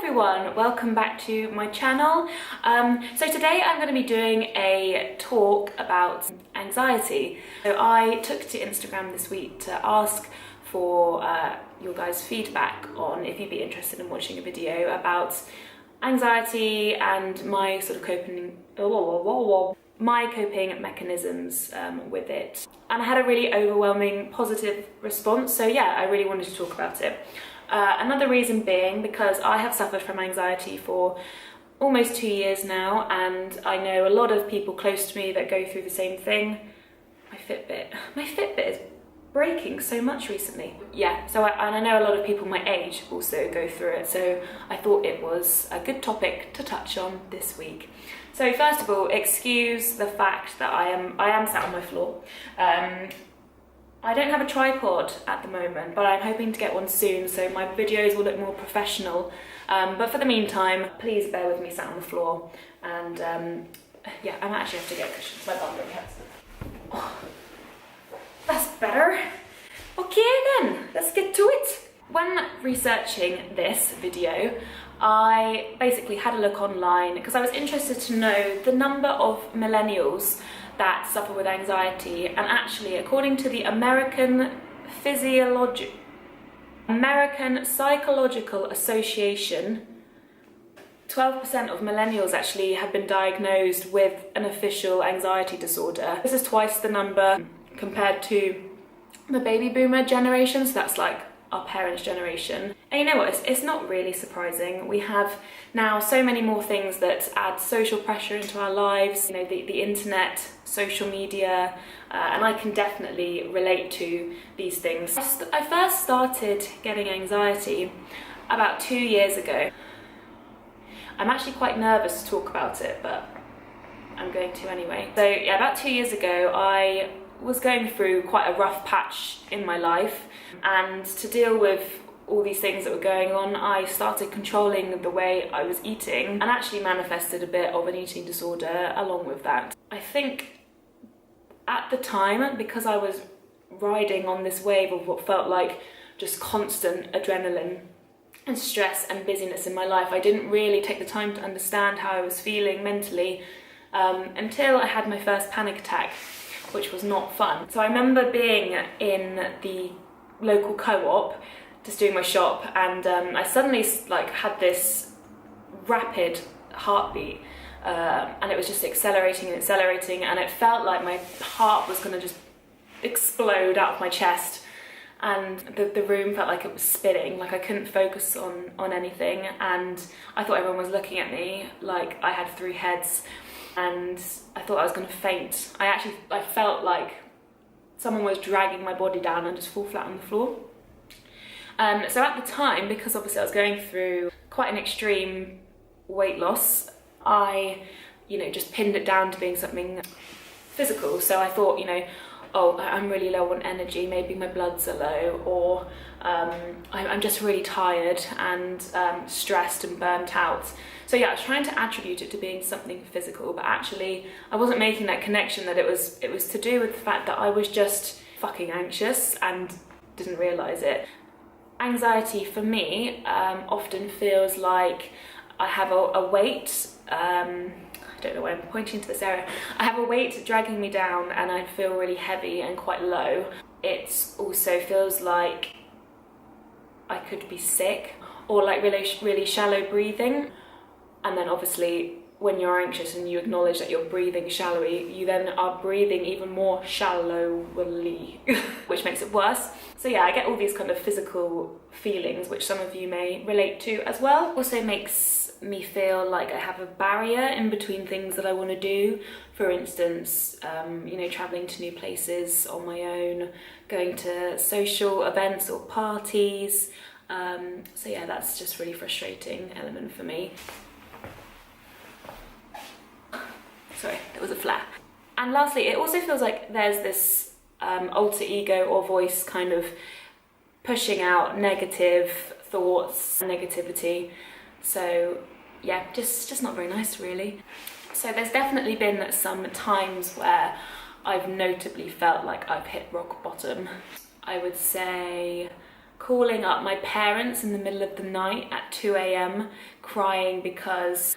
everyone, welcome back to my channel. So today I'm going to be doing a talk about anxiety. So I took to Instagram this week to ask for your guys' feedback on if you'd be interested in watching a video about anxiety and my sort of coping mechanisms with it. And I had a really overwhelming positive response, so yeah, I really wanted to talk about it. Another reason being because I have suffered from anxiety for almost 2 years now, and I know a lot of people close to me that go through the same thing. My Fitbit is breaking so much recently. Yeah, so I know a lot of people my age also go through it, so I thought it was a good topic to touch on this week. So first of all, excuse the fact that I am sat on my floor. I don't have a tripod at the moment, but I'm hoping to get one soon, so my videos will look more professional. But for the meantime, please bear with me sat on the floor. And yeah, I might actually have to get cushions. My bum really hurts. Oh, that's better. Okay then, let's get to it. When researching this video, I basically had a look online because I was interested to know the number of millennials that suffer with anxiety, and actually according to the American Psychological Association, 12% of millennials actually have been diagnosed with an official anxiety disorder. This is twice the number compared to the baby boomer generation, so that's like our parents' generation. And you know what, it's not really surprising. We have now so many more things that add social pressure into our lives, you know, the internet, social media, and I can definitely relate to these things. I first started getting anxiety about 2 years ago. I'm actually quite nervous to talk about it, but I'm going to anyway. So yeah, about 2 years ago, I was going through quite a rough patch in my life, and to deal with all these things that were going on, I started controlling the way I was eating and actually manifested a bit of an eating disorder along with that. I think at the time, because I was riding on this wave of what felt like just constant adrenaline and stress and busyness in my life, I didn't really take the time to understand how I was feeling mentally until I had my first panic attack, which was not fun. So I remember being in the local co-op, just doing my shop, and I suddenly had this rapid heartbeat, and it was just accelerating and accelerating, and it felt like my heart was gonna just explode out of my chest, and the room felt like it was spinning, like I couldn't focus on anything, and I thought everyone was looking at me like I had 3 heads, and I thought I was gonna faint. I felt like someone was dragging my body down and just fall flat on the floor. So at the time, because obviously I was going through quite an extreme weight loss, I, just pinned it down to being something physical. So I thought, oh, I'm really low on energy, maybe my bloods are low, or I'm just really tired and stressed and burnt out. So yeah, I was trying to attribute it to being something physical, but actually I wasn't making that connection that it was to do with the fact that I was just fucking anxious and didn't realise it. Anxiety for me often feels like I have a weight, I don't know why I'm pointing to this area. I have a weight dragging me down and I feel really heavy and quite low. It also feels like I could be sick, or like really shallow breathing. And then obviously when you're anxious and you acknowledge that you're breathing shallowly, you then are breathing even more shallowly, which makes it worse. So yeah, I get all these kind of physical feelings, which some of you may relate to as well. Also makes me feel like I have a barrier in between things that I want to do. For instance, traveling to new places on my own, going to social events or parties. So yeah, that's just really frustrating element for me. Sorry, there was a flap. And lastly, it also feels like there's this alter ego or voice kind of pushing out negative thoughts and negativity. So yeah, just not very nice really. So there's definitely been some times where I've notably felt like I've hit rock bottom. I would say calling up my parents in the middle of the night at 2 a.m. crying because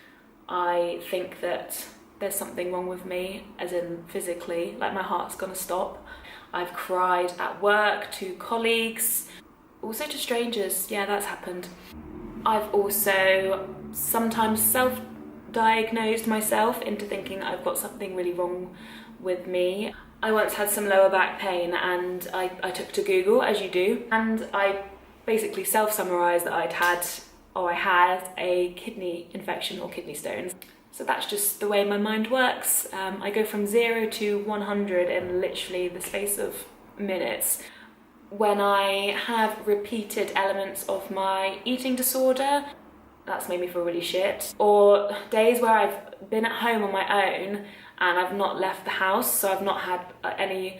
I think that there's something wrong with me, as in physically, like my heart's gonna stop. I've cried at work to colleagues, also to strangers. Yeah, that's happened. I've also sometimes self-diagnosed myself into thinking I've got something really wrong with me. I once had some lower back pain and I took to Google, as you do, and I basically self-summarised that I had a kidney infection or kidney stones. So that's just the way my mind works. I go from 0 to 100 in literally the space of minutes. When I have repeated elements of my eating disorder, that's made me feel really shit. Or days where I've been at home on my own and I've not left the house, so I've not had any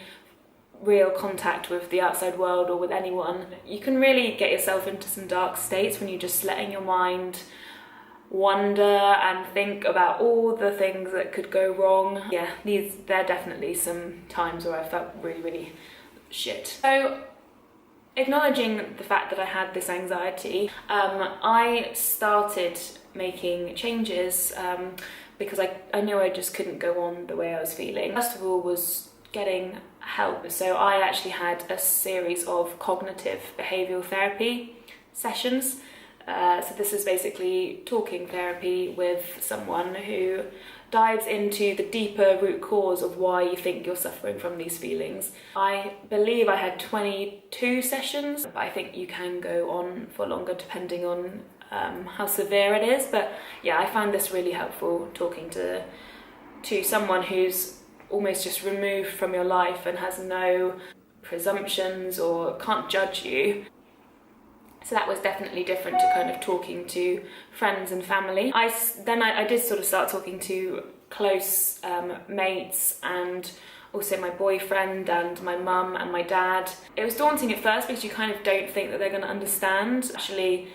real contact with the outside world or with anyone. You can really get yourself into some dark states when you're just letting your mind wonder and think about all the things that could go wrong. Yeah, there are definitely some times where I felt really, really shit. So, acknowledging the fact that I had this anxiety, I started making changes because I knew I just couldn't go on the way I was feeling. First of all was getting help. So I actually had a series of cognitive behavioural therapy sessions. So this is basically talking therapy with someone who dives into the deeper root cause of why you think you're suffering from these feelings. I believe I had 22 sessions, but I think you can go on for longer depending on how severe it is. But yeah, I found this really helpful, talking to someone who's almost just removed from your life and has no presumptions or can't judge you. So that was definitely different to kind of talking to friends and family. I did sort of start talking to close mates and also my boyfriend and my mum and my dad. It was daunting at first because you kind of don't think that they're going to understand. Actually,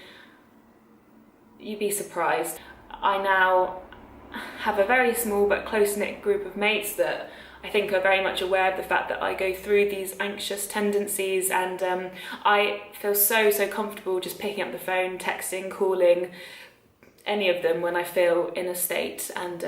you'd be surprised. I now have a very small but close-knit group of mates that I think are very much aware of the fact that I go through these anxious tendencies, and I feel so comfortable just picking up the phone, texting, calling any of them when I feel in a state, and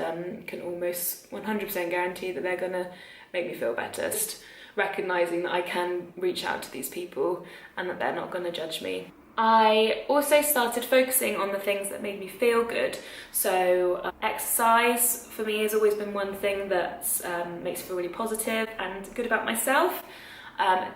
can almost 100% guarantee that they're gonna make me feel better. Just recognising that I can reach out to these people and that they're not gonna judge me. I also started focusing on the things that made me feel good. So exercise for me has always been one thing that makes me feel really positive and good about myself.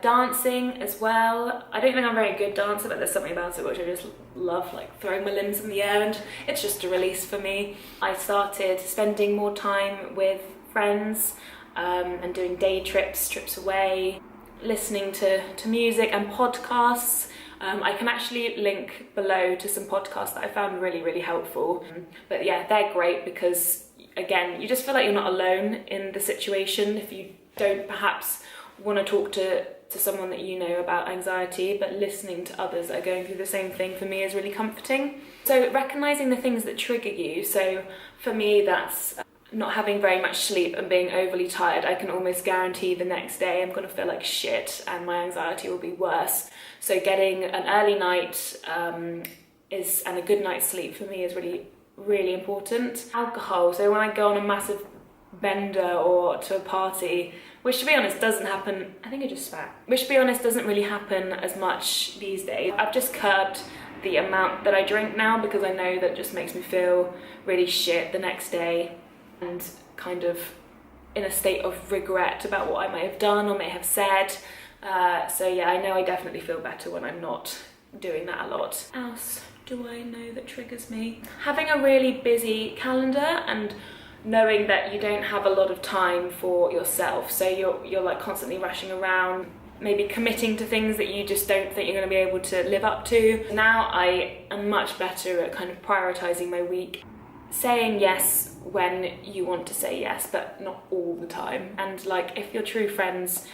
Dancing as well. I don't think I'm a very good dancer, but there's something about it which I just love, like throwing my limbs in the air, and it's just a release for me. I started spending more time with friends and doing day trips away, listening to music and podcasts. I can actually link below to some podcasts that I found really helpful. But yeah, they're great because, again, you just feel like you're not alone in the situation if you don't perhaps want to talk to someone that you know about anxiety, but listening to others that are going through the same thing for me is really comforting. So recognising the things that trigger you. So for me, that's not having very much sleep and being overly tired. I can almost guarantee the next day I'm going to feel like shit and my anxiety will be worse. So getting an early night and a good night's sleep for me is really important. Alcohol. So when I go on a massive bender or to a party, which to be honest doesn't happen, I think I just spat, which to be honest doesn't really happen as much these days. I've just curbed the amount that I drink now because I know that just makes me feel really shit the next day and kind of in a state of regret about what I may have done or may have said. So yeah, I know I definitely feel better when I'm not doing that a lot. What else do I know that triggers me? Having a really busy calendar and knowing that you don't have a lot of time for yourself. So you're like constantly rushing around, maybe committing to things that you just don't think you're going to be able to live up to. Now I am much better at kind of prioritising my week, saying yes when you want to say yes, but not all the time. And like, if your true friends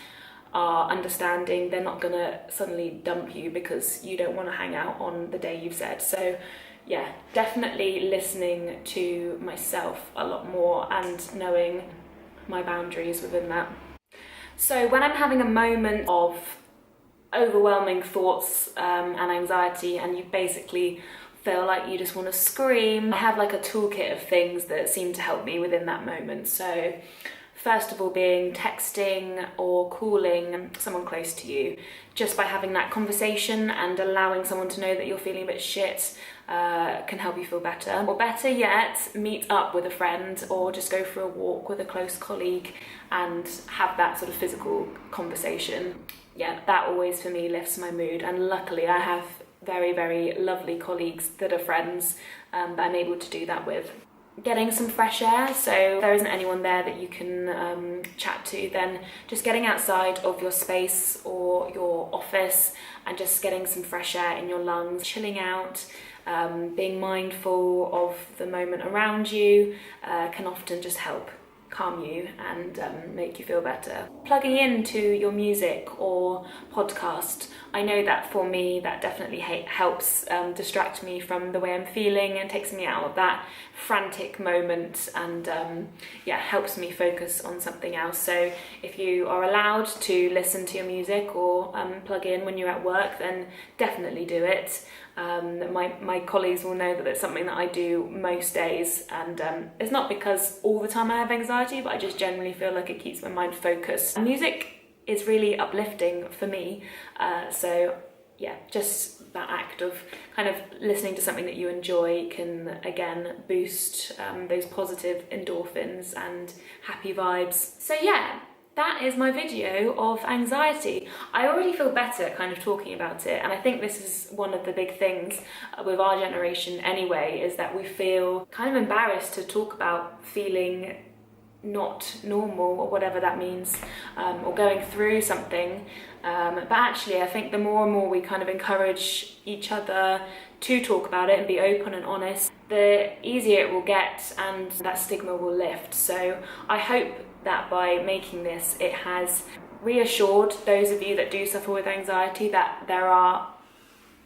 are understanding, they're not gonna suddenly dump you because you don't want to hang out on the day you've said. So yeah, definitely listening to myself a lot more and knowing my boundaries within that. So when I'm having a moment of overwhelming thoughts and anxiety, and you basically feel like you just want to scream. I have like a toolkit of things that seem to help me within that moment. So first of all, being texting or calling someone close to you, just by having that conversation and allowing someone to know that you're feeling a bit shit can help you feel better. Or better yet, meet up with a friend or just go for a walk with a close colleague and have that sort of physical conversation. Yeah, that always for me lifts my mood, and luckily I have very, very lovely colleagues that are friends that I'm able to do that with. Getting some fresh air, so if there isn't anyone there that you can chat to, then just getting outside of your space or your office and just getting some fresh air in your lungs, chilling out, being mindful of the moment around you can often just help calm you and make you feel better. Plugging into your music or podcast, I know that for me that definitely helps distract me from the way I'm feeling and takes me out of that frantic moment, and yeah, helps me focus on something else. So if you are allowed to listen to your music or plug in when you're at work, then definitely do it. My colleagues will know that it's something that I do most days, and it's not because all the time I have anxiety, but I just generally feel like it keeps my mind focused. Music is really uplifting for me, so yeah, just that act of kind of listening to something that you enjoy can again boost those positive endorphins and happy vibes. So yeah, that is my video of anxiety. I already feel better kind of talking about it, and I think this is one of the big things with our generation anyway, is that we feel kind of embarrassed to talk about feeling not normal, or whatever that means, or going through something. But actually I think the more and more we kind of encourage each other to talk about it and be open and honest, the easier it will get and that stigma will lift. So I hope that by making this, it has reassured those of you that do suffer with anxiety that there are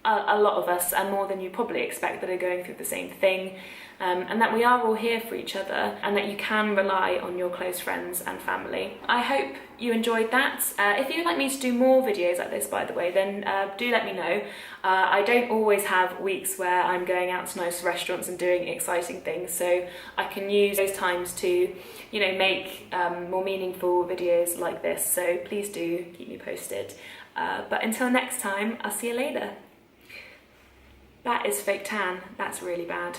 a lot of us, and more than you probably expect, that are going through the same thing, and that we are all here for each other, and that you can rely on your close friends and family. I hope you enjoyed that. If you'd like me to do more videos like this, by the way, then do let me know. I don't always have weeks where I'm going out to nice restaurants and doing exciting things, so I can use those times to, you know, make more meaningful videos like this. So please do keep me posted. But until next time, I'll see you later. That is fake tan. That's really bad.